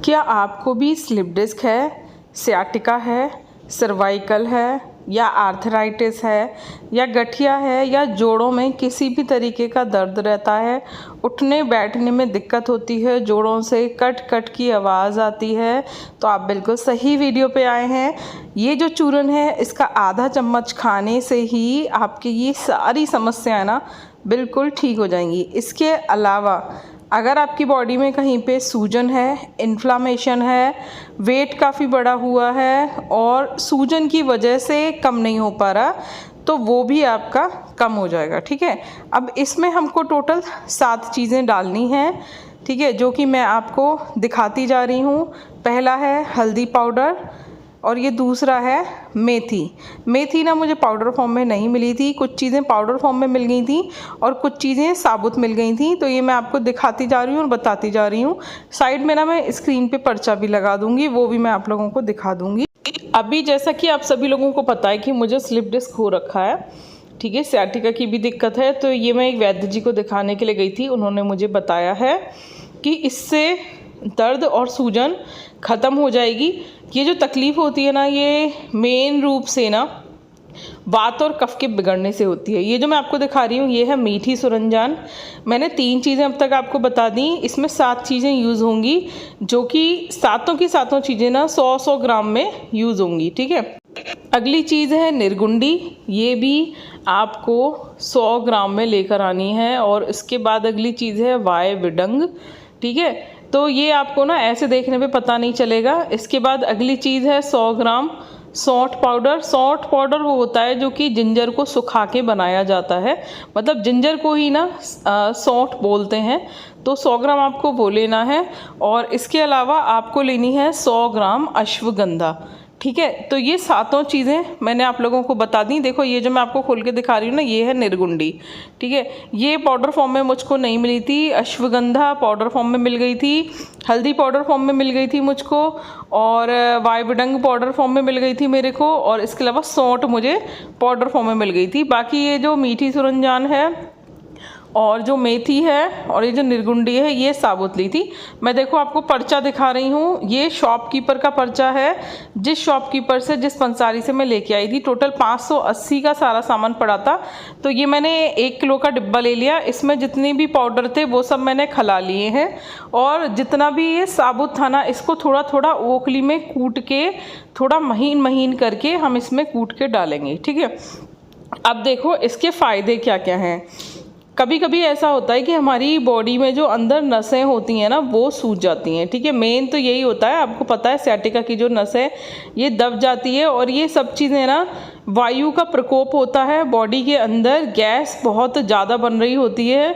क्या आपको भी स्लिप डिस्क है, सियाटिका है, सर्वाइकल है या आर्थराइटिस है या गठिया है या जोड़ों में किसी भी तरीके का दर्द रहता है, उठने बैठने में दिक्कत होती है, जोड़ों से कट कट की आवाज़ आती है, तो आप बिल्कुल सही वीडियो पे आए हैं। ये जो चूरन है इसका आधा चम्मच खाने से ही आपकी ये सारी समस्याएं ना बिल्कुल ठीक हो जाएंगी। इसके अलावा अगर आपकी बॉडी में कहीं पे सूजन है, इन्फ्लामेशन है, वेट काफ़ी बड़ा हुआ है और सूजन की वजह से कम नहीं हो पा रहा, तो वो भी आपका कम हो जाएगा। ठीक है, अब इसमें हमको टोटल 7 चीज़ें डालनी हैं, ठीक है, जो कि मैं आपको दिखाती जा रही हूँ। पहला है हल्दी पाउडर और ये दूसरा है मेथी। मेथी ना मुझे पाउडर फॉर्म में नहीं मिली थी, कुछ चीज़ें पाउडर फॉर्म में मिल गई थी और कुछ चीज़ें साबुत मिल गई थी, तो ये मैं आपको दिखाती जा रही हूँ और बताती जा रही हूँ। साइड में ना मैं स्क्रीन पे पर्चा भी लगा दूँगी, वो भी मैं आप लोगों को दिखा दूँगी। अभी जैसा कि आप सभी लोगों को पता है कि मुझे स्लिप डिस्क हो रखा है, ठीक है, सियाटिका की भी दिक्कत है, तो ये मैं एक वैद्य जी को दिखाने के लिए गई थी। उन्होंने मुझे बताया है कि इससे दर्द और सूजन ख़त्म हो जाएगी। ये जो तकलीफ़ होती है ना, ये मेन रूप से ना वात और कफ के बिगड़ने से होती है। ये जो मैं आपको दिखा रही हूँ ये है मीठी सुरंजान। मैंने 3 चीज़ें अब तक आपको बता दी, इसमें 7 चीज़ें यूज़ होंगी, जो कि सातों की सातों चीज़ें ना 100-100 ग्राम में यूज़ होंगी। ठीक है, अगली चीज़ है निर्गुंडी, ये भी आपको 100 ग्राम में लेकर आनी है। और इसके बाद अगली चीज़ है वाय विडंग, ठीक है, तो ये आपको ना ऐसे देखने पे पता नहीं चलेगा। इसके बाद अगली चीज़ है 100 ग्राम सौंठ पाउडर। सौंठ पाउडर वो होता है जो कि जिंजर को सुखा के बनाया जाता है, मतलब जिंजर को ही ना सौंठ बोलते हैं, तो 100 ग्राम आपको वो लेना है। और इसके अलावा आपको लेनी है 100 ग्राम अश्वगंधा। ठीक है, तो ये सातों चीज़ें मैंने आप लोगों को बता दी। देखो ये जो मैं आपको खोल के दिखा रही हूँ ना, ये है निर्गुंडी, ठीक है, ये पाउडर फॉर्म में मुझको नहीं मिली थी, अश्वगंधा पाउडर फॉर्म में मिल गई थी, हल्दी पाउडर फॉर्म में मिल गई थी मुझको, और वायविडंग पाउडर फॉर्म में मिल गई थी मेरे को, और इसके अलावा सौंठ मुझे पाउडर फॉर्म में मिल गई थी। बाकी ये जो मीठी सुरंजान है और जो मेथी है और ये जो निर्गुंडी है ये साबुत ली थी मैं। देखो आपको पर्चा दिखा रही हूँ, ये शॉपकीपर का पर्चा है, जिस शॉपकीपर से, जिस पंसारी से मैं लेके आई थी। टोटल 580 का सारा सामान पड़ा था, तो ये मैंने 1 किलो का डिब्बा ले लिया। इसमें जितने भी पाउडर थे वो सब मैंने खला लिए हैं, और जितना भी ये साबुत था ना, इसको थोड़ा थोड़ा ओखली में कूट के, थोड़ा महीन महीन करके हम इसमें कूट के डालेंगे। ठीक है, अब देखो इसके फ़ायदे क्या क्या हैं। कभी कभी ऐसा होता है कि हमारी बॉडी में जो अंदर नसें होती हैं ना वो सूज जाती हैं। ठीक है, मेन तो यही होता है, आपको पता है सियाटिका की जो नस है ये दब जाती है, और ये सब चीज़ें ना वायु का प्रकोप होता है बॉडी के अंदर, गैस बहुत ज़्यादा बन रही होती है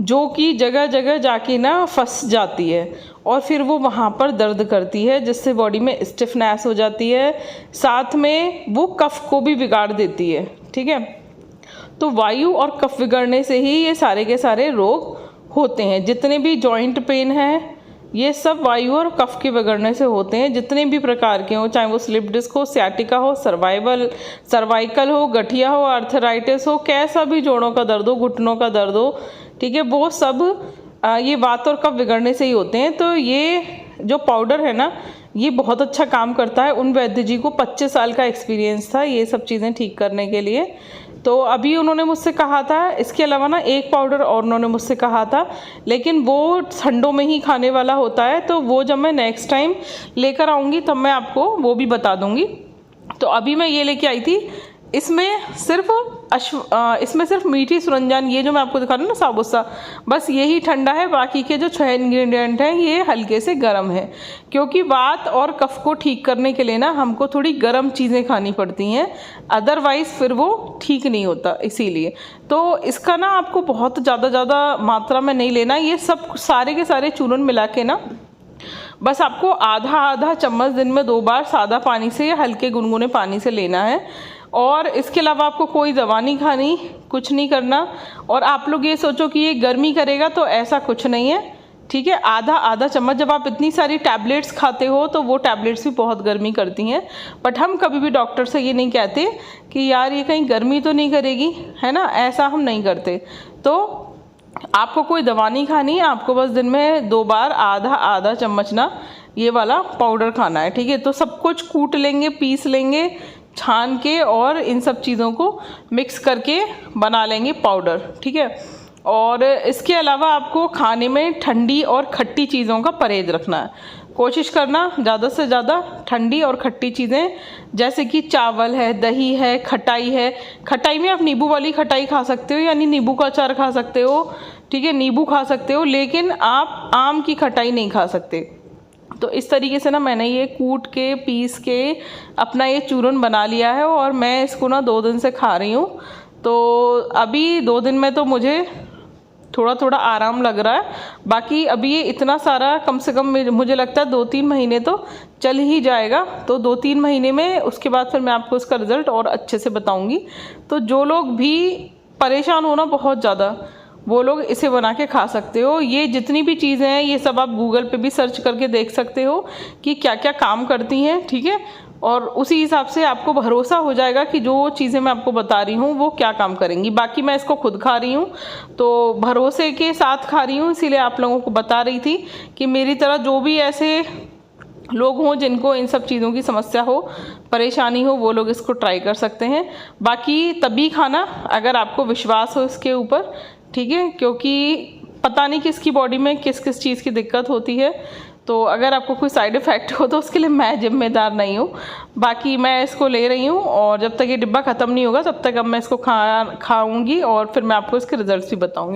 जो कि जगह जगह जाके ना फंस जाती है और फिर वो वहाँ पर दर्द करती है, जिससे बॉडी में स्टिफनेस हो जाती है, साथ में वो कफ को भी बिगाड़ देती है। ठीक है, तो वायु और कफ बिगड़ने से ही ये सारे के सारे रोग होते हैं। जितने भी जॉइंट पेन हैं ये सब वायु और कफ के बिगड़ने से होते हैं, जितने भी प्रकार के हो, चाहे वो स्लिप डिस्क हो, सियाटिका हो, सर्वाइकल हो, गठिया हो, आर्थराइटिस हो, कैसा भी जोड़ों का दर्द हो, घुटनों का दर्द हो, ठीक है, वो सब ये वात और कफ बिगड़ने से ही होते हैं। तो ये जो पाउडर है ना ये बहुत अच्छा काम करता है। उन वैद्य जी को 25 साल का एक्सपीरियंस था ये सब चीज़ें ठीक करने के लिए, तो अभी उन्होंने मुझसे कहा था, इसके अलावा ना एक पाउडर और उन्होंने मुझसे कहा था, लेकिन वो ठंडों में ही खाने वाला होता है, तो वो जब मैं नेक्स्ट टाइम लेकर आऊँगी तब मैं आपको वो भी बता दूँगी। तो अभी मैं ये लेके आई थी, इसमें सिर्फ मीठी सुरंजान, ये जो मैं आपको दिखा रही हूँ ना साबुत सा, बस यही ठंडा है, बाकी के जो 6 इंग्रेडिएंट हैं ये हल्के से गर्म है, क्योंकि वात और कफ को ठीक करने के लिए ना हमको थोड़ी गर्म चीज़ें खानी पड़ती हैं, अदरवाइज़ फिर वो ठीक नहीं होता। इसीलिए तो इसका ना आपको बहुत ज़्यादा मात्रा में नहीं लेना, ये सब सारे के सारे चूरन मिला के ना बस आपको आधा चम्मच दिन में 2 बार सादा पानी से या हल्के गुनगुने पानी से लेना है, और इसके अलावा आपको कोई दवा नहीं खानी, कुछ नहीं करना। और आप लोग ये सोचो कि ये गर्मी करेगा, तो ऐसा कुछ नहीं है। ठीक है, आधा चम्मच, जब आप इतनी सारी टैबलेट्स खाते हो तो वो टैबलेट्स भी बहुत गर्मी करती हैं, बट हम कभी भी डॉक्टर से ये नहीं कहते कि यार ये कहीं गर्मी तो नहीं करेगी, है ना, ऐसा हम नहीं करते। तो आपको कोई दवा नहीं खानी, आपको बस दिन में 2 बार आधा चम्मच ना ये वाला पाउडर खाना है, ठीक है। तो सब कुछ कूट लेंगे, पीस लेंगे छान के, और इन सब चीज़ों को मिक्स करके बना लेंगे पाउडर, ठीक है। और इसके अलावा आपको खाने में ठंडी और खट्टी चीज़ों का परहेज़ रखना है। कोशिश करना ज़्यादा से ज़्यादा ठंडी और खट्टी चीज़ें, जैसे कि चावल है, दही है, खटाई है। खटाई में आप नींबू वाली खटाई खा सकते हो, यानी नींबू का अचार खा सकते हो, ठीक है, नींबू खा सकते हो, लेकिन आप आम की खटाई नहीं खा सकते। तो इस तरीके से ना मैंने ये कूट के पीस के अपना ये चूरन बना लिया है, और मैं इसको ना 2 दिन से खा रही हूँ। तो अभी 2 दिन में तो मुझे थोड़ा थोड़ा आराम लग रहा है। बाकी अभी ये इतना सारा कम से कम मुझे लगता है 2-3 महीने तो चल ही जाएगा। तो 2-3 महीने में उसके बाद फिर मैं आपको इसका रिज़ल्ट और अच्छे से बताऊंगी। तो जो लोग भी परेशान हो ना बहुत ज़्यादा, वो लोग इसे बना के खा सकते हो। ये जितनी भी चीज़ें हैं ये सब आप गूगल पे भी सर्च करके देख सकते हो कि क्या क्या काम करती हैं, ठीक है। और उसी हिसाब से आपको भरोसा हो जाएगा कि जो चीज़ें मैं आपको बता रही हूँ वो क्या काम करेंगी। बाकी मैं इसको खुद खा रही हूँ, तो भरोसे के साथ खा रही हूँ, इसीलिए आप लोगों को बता रही थी कि मेरी तरह जो भी ऐसे लोग हों जिनको इन सब चीज़ों की समस्या हो, परेशानी हो, वो लोग इसको ट्राई कर सकते हैं। बाकी तभी खाना अगर आपको विश्वास हो इसके ऊपर, ठीक है, क्योंकि पता नहीं किसकी बॉडी में किस किस चीज़ की दिक्कत होती है। तो अगर आपको कोई साइड इफ़ेक्ट हो तो उसके लिए मैं जिम्मेदार नहीं हूँ। बाकी मैं इसको ले रही हूँ, और जब तक ये डिब्बा ख़त्म नहीं होगा तब तक अब मैं इसको खाऊंगी, और फिर मैं आपको इसके रिजल्ट्स भी बताऊंगी।